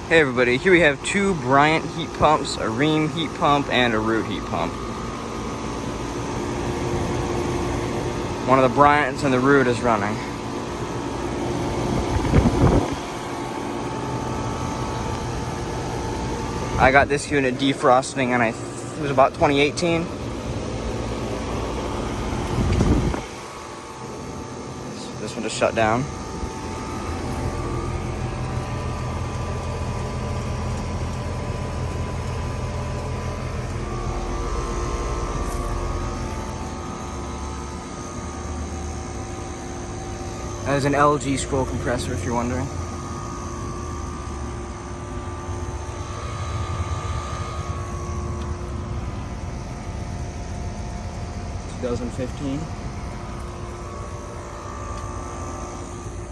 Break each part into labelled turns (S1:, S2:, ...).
S1: Hey everybody, here we have two Bryant heat pumps, a Rheem heat pump, and a Ruud heat pump. One of the Bryants and the Ruud is running. I got this unit defrosting and it was about 2018. This one just shut down. That is an LG scroll compressor, if you're wondering. $2015.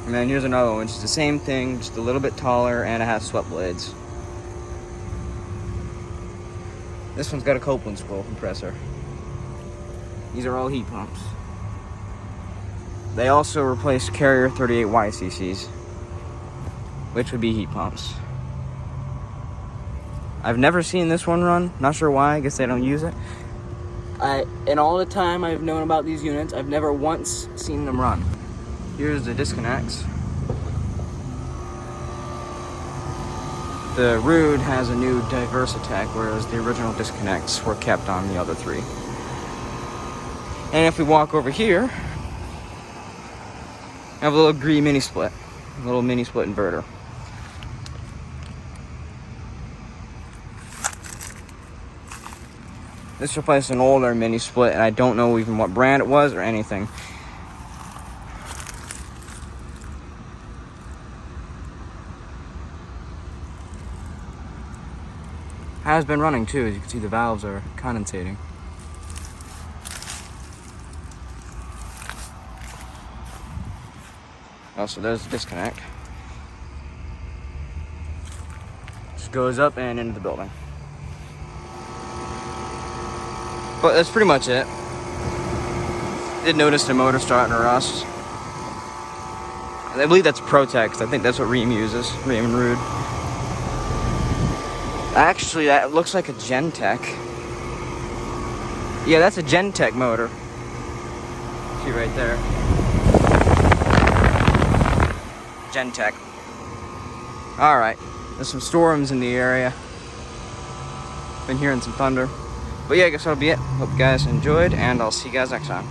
S1: And then here's another one, just the same thing, just a little bit taller, and it has swept blades. This one's got a Copeland scroll compressor. These are all heat pumps. They also replaced Carrier 38 YCCs, which would be heat pumps. I've never seen this one run. Not sure why. I guess they don't use it. In all the time I've known about these units, I've never once seen them run. Here's the disconnects. The Ruud has a new Diversitech, whereas the original disconnects were kept on the other three. And if we walk over here, I have a little Gree mini split, a little mini split inverter. This replaced an older mini split, and I don't know even what brand it was or anything. Has been running too, as you can see the valves are condensating. Oh, so there's the disconnect. Just goes up and into the building. But that's pretty much it. Did notice the motor starting to rust. I believe that's Protex. I think that's what Rheem uses, Rheem and Ruud. Actually, that looks like a Gentech. Yeah, that's a Gentech motor. See right there. Gentech. Alright, there's some storms in the area. Been hearing some thunder. But yeah, I guess that'll be it. Hope you guys enjoyed, and I'll see you guys next time.